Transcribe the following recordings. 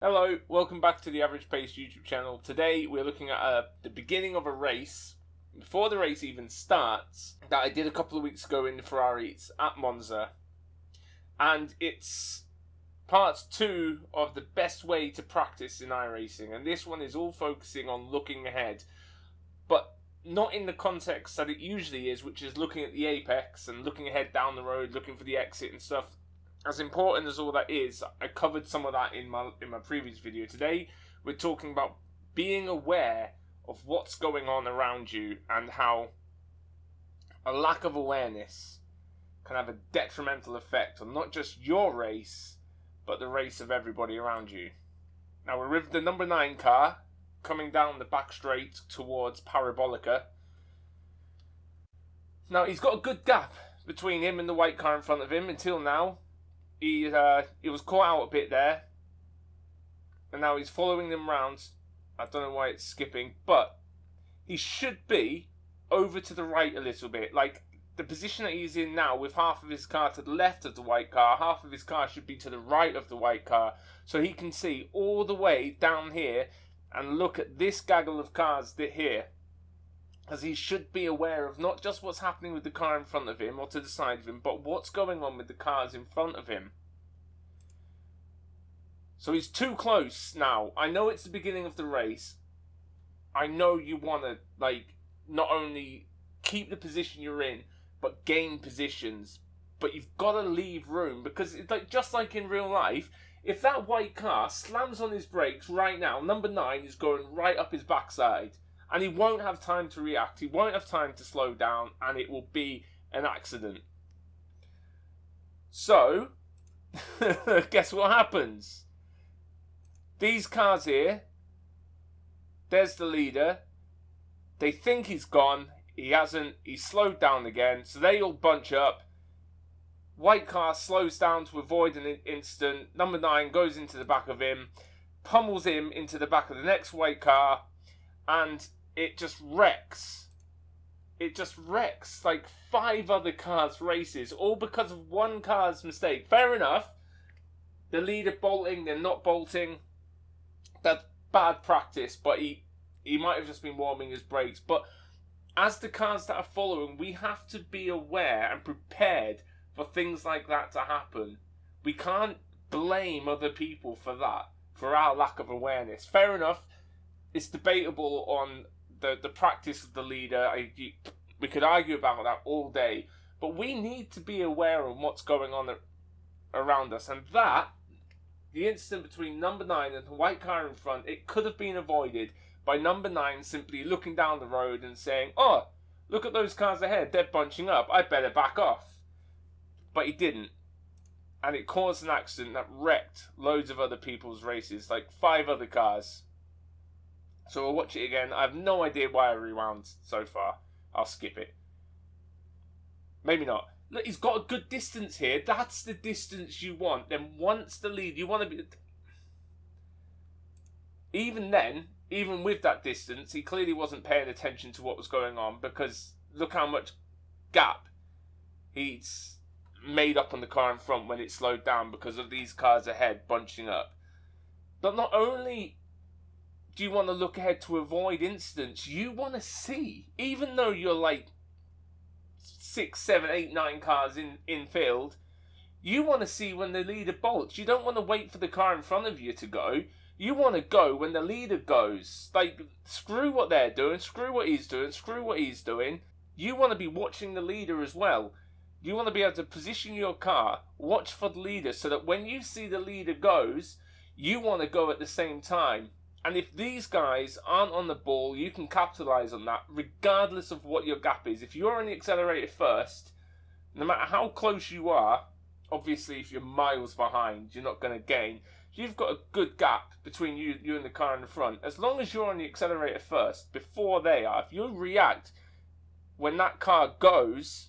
Hello, welcome back to the Average Pace YouTube channel. Today we're looking at the beginning of a race, before the race even starts, that I did a couple of weeks ago in the Ferraris at Monza. And it's part 2 of the best way to practice in iRacing. And this one is all focusing on looking ahead, but not in the context that it usually is, which is looking at the apex and looking ahead down the road, looking for the exit and stuff. As important as all that is, I covered some of that in my previous video. Today, we're talking about being aware of what's going on around you and how a lack of awareness can have a detrimental effect on not just your race, but the race of everybody around you. Now, we're with the number 9 car, coming down the back straight towards Parabolica. Now, he's got a good gap between him and the white car in front of him until now. He was caught out a bit there, and now he's following them round. I don't know why it's skipping, but he should be over to the right a little bit. Like, the position that he's in now, with half of his car to the left of the white car, half of his car should be to the right of the white car, so he can see all the way down here and look at this gaggle of cars here. As he should be aware of not just what's happening with the car in front of him or to the side of him, but what's going on with the cars in front of him. So he's too close now. I know it's the beginning of the race. I know you want to, not only keep the position you're in, but gain positions. But you've got to leave room, because it's just like in real life, if that white car slams on his brakes right now, number 9 is going right up his backside. And he won't have time to react, he won't have time to slow down, and it will be an accident. So, guess what happens? These cars here, there's the leader. They think he's gone, he hasn't, he's slowed down again, so they all bunch up. White car slows down to avoid an incident. Number 9 goes into the back of him, pummels him into the back of the next white car, and it just wrecks. It just wrecks like 5 other cars' races, all because of one car's mistake. Fair enough, the leader bolting, they're not bolting. That's bad practice, but he might have just been warming his brakes. But as the cars that are following, we have to be aware and prepared for things like that to happen. We can't blame other people for that, for our lack of awareness. Fair enough, it's debatable on the practice of the leader. We could argue about that all day, but we need to be aware of what's going on around us, and that, the incident between number 9 and the white car in front, it could have been avoided by number 9 simply looking down the road and saying, "Oh, look at those cars ahead, they're bunching up, I better back off." But he didn't, and it caused an accident that wrecked loads of other people's races, like 5 other cars. So we'll watch it again. I have no idea why I rewound so far. I'll skip it. Maybe not. Look, he's got a good distance here. That's the distance you want. Then once the lead, you want to be... Even then, even with that distance, he clearly wasn't paying attention to what was going on, because look how much gap he's made up on the car in front when it slowed down because of these cars ahead bunching up. But not only do you want to look ahead to avoid incidents, you want to see, even though you're like 6, 7, 8, 9 cars in field, you want to see when the leader bolts. You don't want to wait for the car in front of you to go. You want to go when the leader goes. Like, screw what they're doing, screw what he's doing, screw what he's doing. You want to be watching the leader as well. You want to be able to position your car, watch for the leader, so that when you see the leader goes, you want to go at the same time. And if these guys aren't on the ball, you can capitalise on that, regardless of what your gap is. If you're on the accelerator first, no matter how close you are, obviously if you're miles behind, you're not going to gain. You've got a good gap between you and the car in the front. As long as you're on the accelerator first, before they are, if you react when that car goes,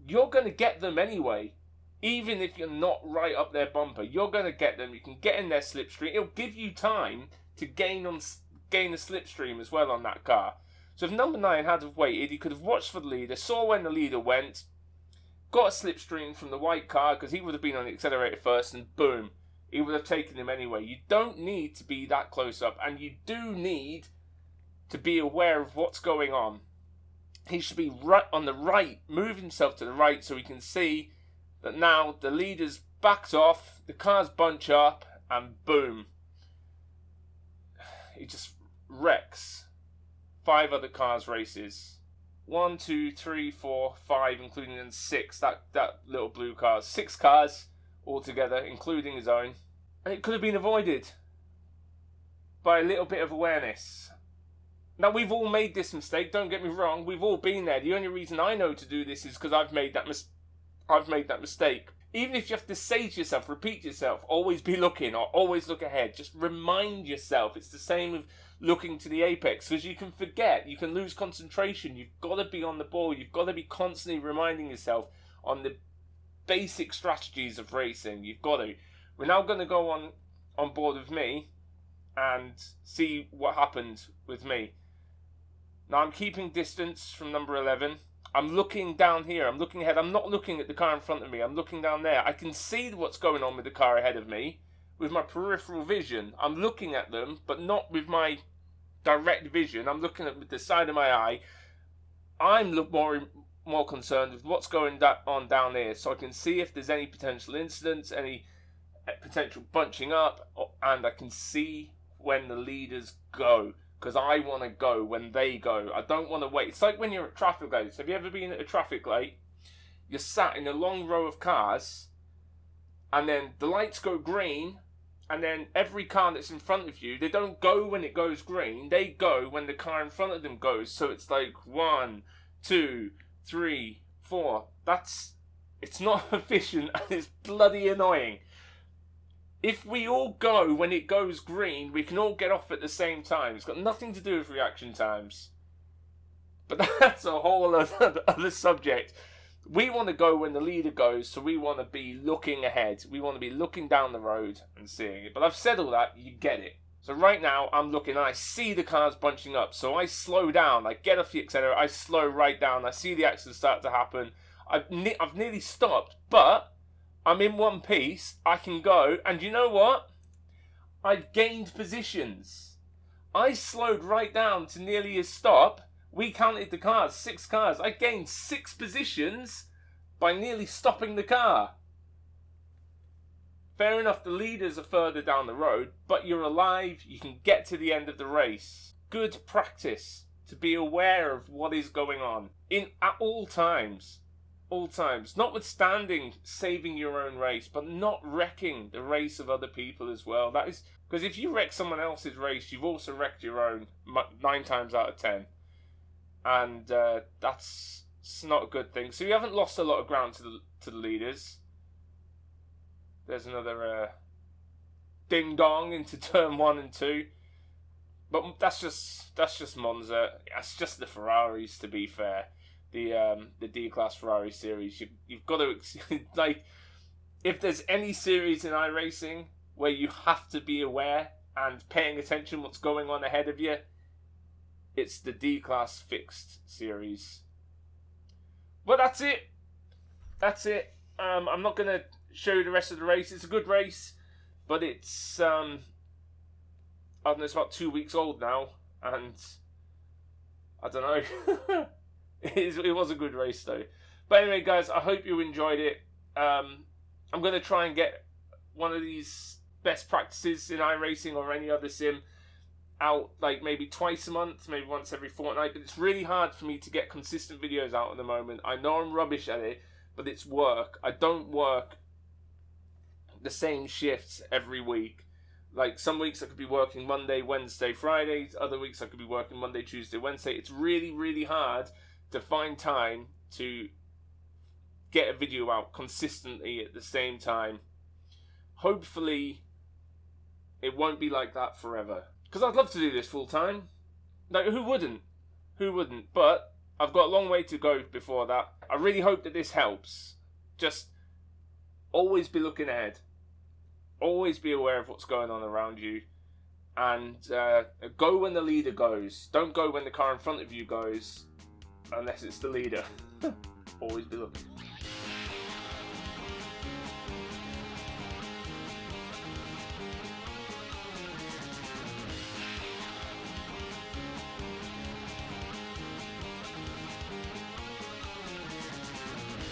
you're going to get them anyway. Even if you're not right up their bumper, you're going to get them. You can get in their slipstream. It'll give you time to gain a slipstream as well on that car. So if number 9 had have waited, he could have watched for the leader, saw when the leader went, got a slipstream from the white car because he would have been on the accelerator first, and boom, he would have taken him anyway. You don't need to be that close up, and you do need to be aware of what's going on. He should be right on the right, move himself to the right so he can see that now the leader's backed off, the cars bunch up, and boom. He just wrecks 5 other cars' races. 1, 2, 3, 4, 5, including then 6. That little blue car. 6 cars altogether, including his own. And it could have been avoided by a little bit of awareness. Now, we've all made this mistake, don't get me wrong. We've all been there. The only reason I know to do this is because I've made that mistake. Even if you have to say to yourself, repeat to yourself, always be looking or always look ahead. Just remind yourself. It's the same with looking to the apex, because you can forget, you can lose concentration. You've got to be on the ball. You've got to be constantly reminding yourself on the basic strategies of racing. You've got to. We're now going to go on board with me and see what happened with me. Now I'm keeping distance from number 11. I'm looking down here. I'm looking ahead. I'm not looking at the car in front of me. I'm looking down there. I can see what's going on with the car ahead of me with my peripheral vision. I'm looking at them, but not with my direct vision. I'm looking at with the side of my eye. I'm more concerned with what's going on down there, so I can see if there's any potential incidents, any potential bunching up, and I can see when the leaders go. Because I want to go when they go. I don't want to wait. It's like when you're at traffic lights. Have you ever been at a traffic light? You're sat in a long row of cars, and then the lights go green, and then every car that's in front of you, they don't go when it goes green. They go when the car in front of them goes. So it's like 1, 2, 3, 4. It's not efficient, and it's bloody annoying. If we all go when it goes green, we can all get off at the same time. It's got nothing to do with reaction times. But that's a whole other subject. We want to go when the leader goes, so we want to be looking ahead. We want to be looking down the road and seeing it. But I've said all that, you get it. So right now, I'm looking and I see the cars bunching up. So I slow down, I get off the accelerator, I slow right down. I see the accident start to happen. I've nearly stopped, but I'm in one piece, I can go, and you know what? I've gained positions. I slowed right down to nearly a stop. We counted the cars, 6 cars. I gained 6 positions by nearly stopping the car. Fair enough, the leaders are further down the road, but you're alive, you can get to the end of the race. Good practice to be aware of what is going on at all times. All times, notwithstanding saving your own race, but not wrecking the race of other people as well. That is because if you wreck someone else's race, you've also wrecked your own 9 times out of 10, and that's not a good thing. So you haven't lost a lot of ground to the leaders. There's another ding dong into turn 1 and 2, but that's just Monza. That's just the Ferraris, to be fair. The D-Class Ferrari series. You've got to, like, if there's any series in iRacing where you have to be aware and paying attention what's going on ahead of you, it's the D-Class Fixed series. Well, that's it. I'm not going to show you the rest of the race. It's a good race, but it's, I don't know, it's about 2 weeks old now, and I don't know. It was a good race though. But anyway, guys, I hope you enjoyed it. I'm going to try and get one of these best practices in iRacing or any other sim out, like maybe twice a month, maybe once every fortnight. But it's really hard for me to get consistent videos out at the moment. I know I'm rubbish at it, but it's work. I don't work the same shifts every week. Like, some weeks I could be working Monday, Wednesday, Friday. Other weeks I could be working Monday, Tuesday, Wednesday. It's really, really hard to find time to get a video out consistently at the same time. Hopefully it won't be like that forever, because I'd love to do this full time. Like, who wouldn't? But I've got a long way to go before that. I really hope that this helps. Just always be looking ahead, always be aware of what's going on around you, and go when the leader goes. Don't go when the car in front of you goes, unless it's the leader. Always be looking.